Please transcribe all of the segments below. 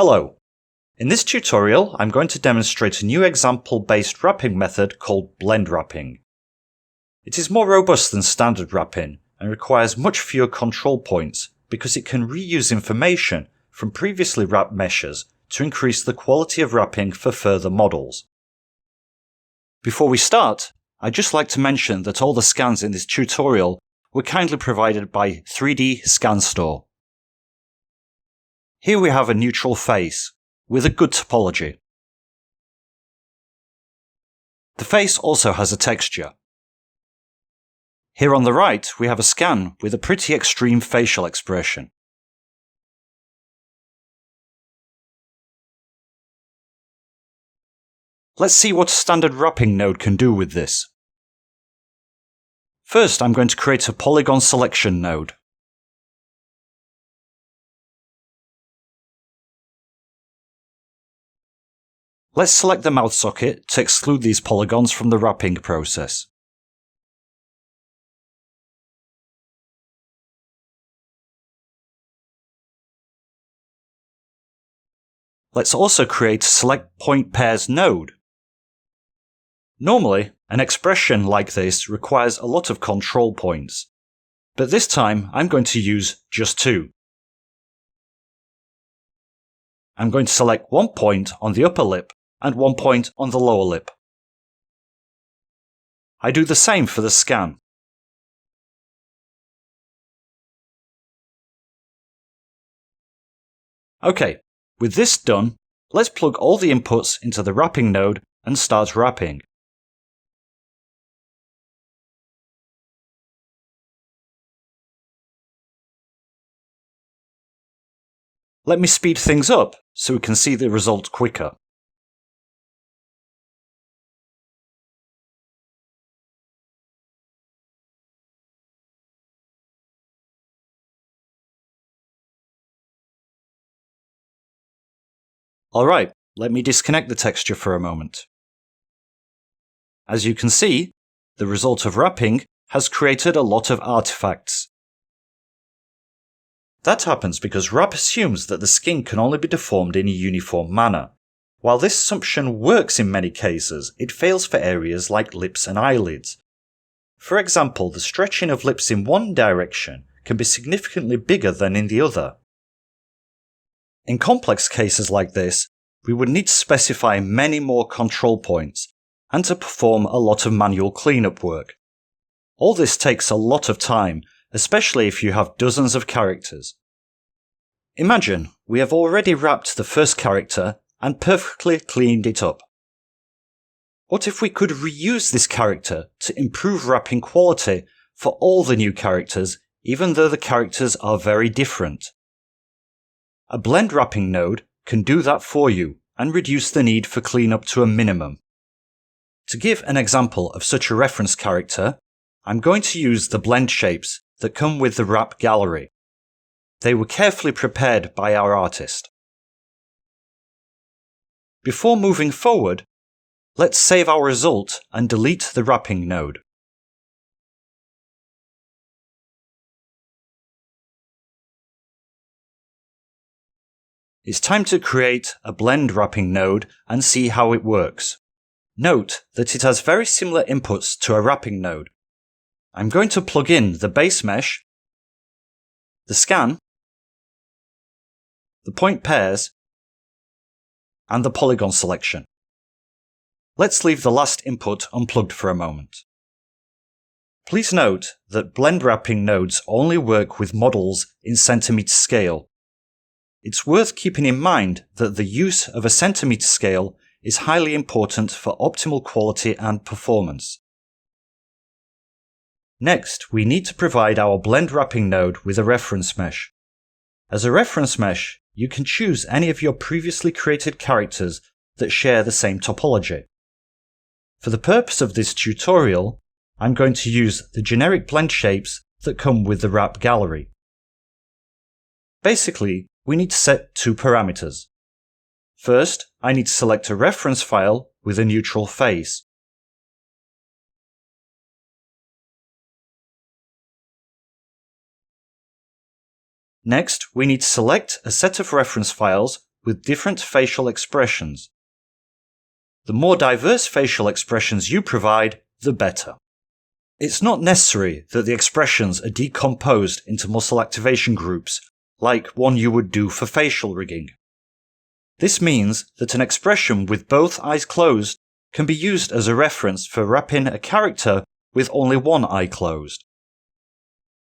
Hello. In this tutorial, I'm going to demonstrate a new example-based wrapping method called blend wrapping. It is more robust than standard wrapping and requires much fewer control points because it can reuse information from previously wrapped meshes to increase the quality of wrapping for further models. Before we start, I'd just like to mention that all the scans in this tutorial were kindly provided by 3D Scan Store. Here we have a neutral face with a good topology. The face also has a texture. Here on the right, we have a scan with a pretty extreme facial expression. Let's see what a standard wrapping node can do with this. First, I'm going to create a polygon selection node. Let's select the mouth socket to exclude these polygons from the wrapping process. Let's also create a select point pairs node. Normally, an expression like this requires a lot of control points, but this time I'm going to use just 2. I'm going to select one point on the upper lip and one point on the lower lip. I do the same for the scan. Okay, with this done, let's plug all the inputs into the wrapping node and start wrapping. Let me speed things up so we can see the result quicker. Alright, let me disconnect the texture for a moment. As you can see, the result of wrapping has created a lot of artifacts. That happens because wrap assumes that the skin can only be deformed in a uniform manner. While this assumption works in many cases, it fails for areas like lips and eyelids. For example, the stretching of lips in one direction can be significantly bigger than in the other. In complex cases like this, we would need to specify many more control points and to perform a lot of manual cleanup work. All this takes a lot of time, especially if you have dozens of characters. Imagine we have already wrapped the first character and perfectly cleaned it up. What if we could reuse this character to improve wrapping quality for all the new characters, even though the characters are very different? A blend wrapping node can do that for you and reduce the need for cleanup to a minimum. To give an example of such a reference character, I'm going to use the blend shapes that come with the wrap gallery. They were carefully prepared by our artist. Before moving forward, let's save our result and delete the wrapping node. It's time to create a blend wrapping node and see how it works. Note that it has very similar inputs to a wrapping node. I'm going to plug in the base mesh, the scan, the point pairs, and the polygon selection. Let's leave the last input unplugged for a moment. Please note that blend wrapping nodes only work with models in centimeter scale. It's worth keeping in mind that the use of a centimeter scale is highly important for optimal quality and performance. Next, we need to provide our blend wrapping node with a reference mesh. As a reference mesh, you can choose any of your previously created characters that share the same topology. For the purpose of this tutorial, I'm going to use the generic blend shapes that come with the wrap gallery. Basically, we need to set 2 parameters. First, I need to select a reference file with a neutral face. Next, we need to select a set of reference files with different facial expressions. The more diverse facial expressions you provide, the better. It's not necessary that the expressions are decomposed into muscle activation groups, like one you would do for facial rigging. This means that an expression with both eyes closed can be used as a reference for wrapping a character with only one eye closed.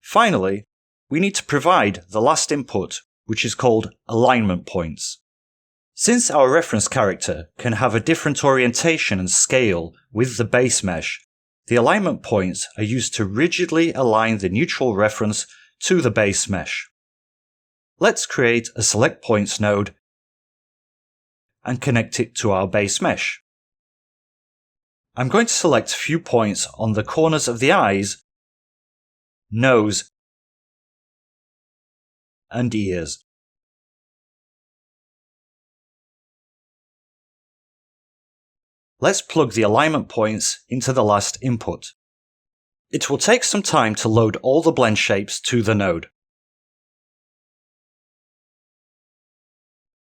Finally, we need to provide the last input, which is called alignment points. Since our reference character can have a different orientation and scale with the base mesh, the alignment points are used to rigidly align the neutral reference to the base mesh. Let's create a select points node and connect it to our base mesh. I'm going to select a few points on the corners of the eyes, nose, and ears. Let's plug the alignment points into the last input. It will take some time to load all the blend shapes to the node.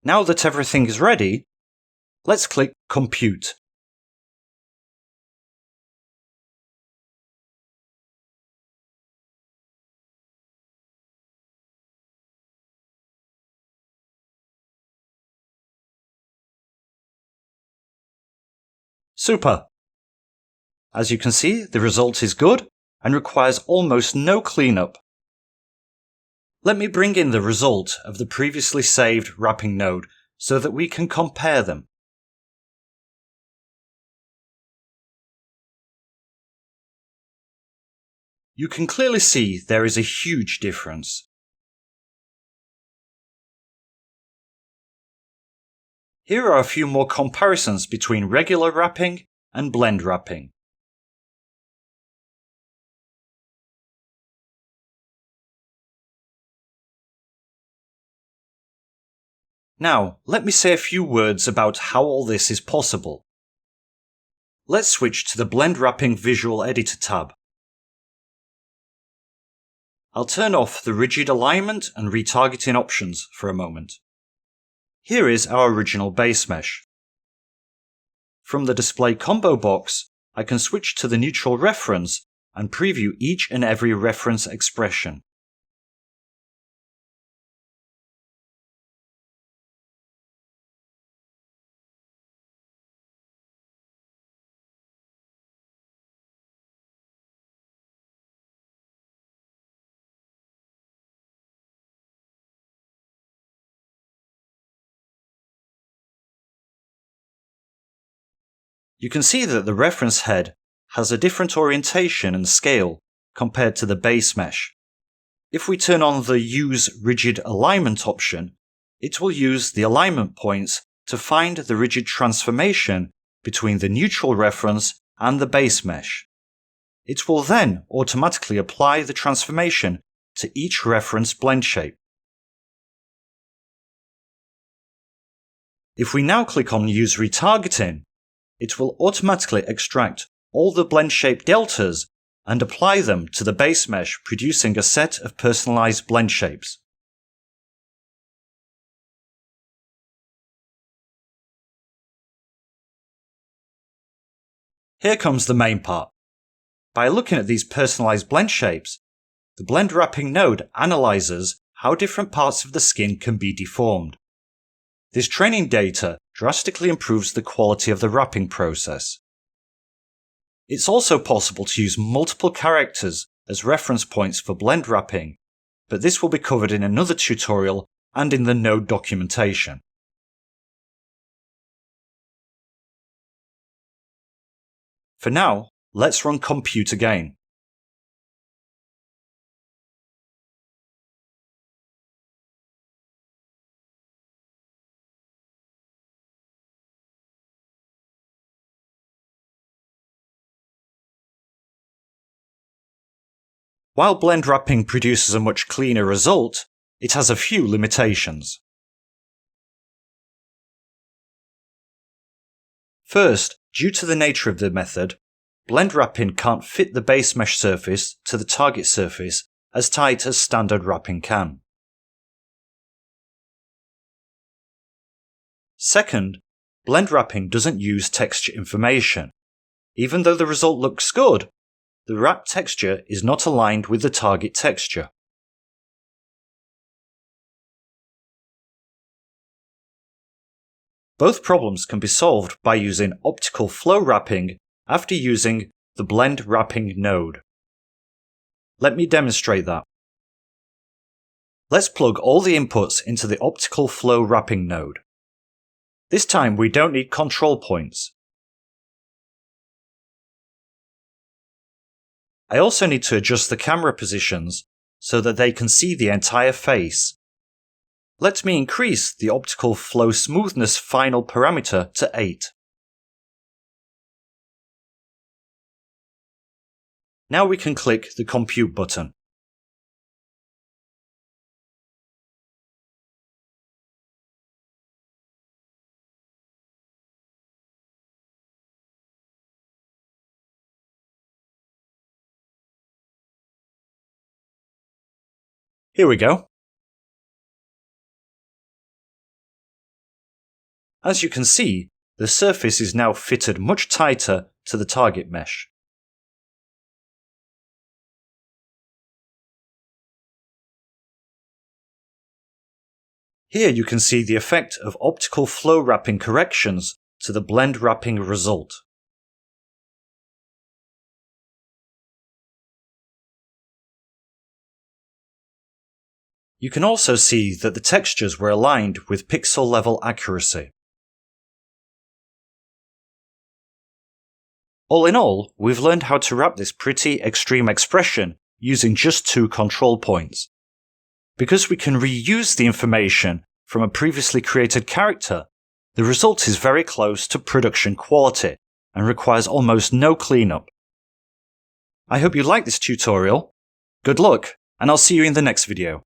Now that everything is ready, let's click Compute. Super! As you can see, the result is good and requires almost no cleanup. Let me bring in the result of the previously saved wrapping node so that we can compare them. You can clearly see there is a huge difference. Here are a few more comparisons between regular wrapping and blend wrapping. Now, let me say a few words about how all this is possible. Let's switch to the Blend Wrapping Visual Editor tab. I'll turn off the rigid alignment and retargeting options for a moment. Here is our original base mesh. From the display combo box, I can switch to the neutral reference and preview each and every reference expression. You can see that the reference head has a different orientation and scale compared to the base mesh. If we turn on the Use Rigid Alignment option, it will use the alignment points to find the rigid transformation between the neutral reference and the base mesh. It will then automatically apply the transformation to each reference blend shape. If we now click on Use Retargeting, it will automatically extract all the blend shape deltas and apply them to the base mesh, producing a set of personalized blend shapes. Here comes the main part. By looking at these personalized blend shapes, the blend wrapping node analyzes how different parts of the skin can be deformed. This training data drastically improves the quality of the wrapping process. It's also possible to use multiple characters as reference points for blend wrapping, but this will be covered in another tutorial and in the node documentation. For now, let's run Compute again. While blend wrapping produces a much cleaner result, it has a few limitations. First, due to the nature of the method, blend wrapping can't fit the base mesh surface to the target surface as tight as standard wrapping can. Second, blend wrapping doesn't use texture information. Even though the result looks good, the wrap texture is not aligned with the target texture. Both problems can be solved by using optical flow wrapping after using the blend wrapping node. Let me demonstrate that. Let's plug all the inputs into the optical flow wrapping node. This time we don't need control points. I also need to adjust the camera positions so that they can see the entire face. Let me increase the optical flow smoothness final parameter to 8. Now we can click the Compute button. Here we go. As you can see, the surface is now fitted much tighter to the target mesh. Here you can see the effect of optical flow wrapping corrections to the blend wrapping result. You can also see that the textures were aligned with pixel level accuracy. All in all, we've learned how to wrap this pretty extreme expression using just 2 control points. Because we can reuse the information from a previously created character, the result is very close to production quality and requires almost no cleanup. I hope you liked this tutorial. Good luck, and I'll see you in the next video.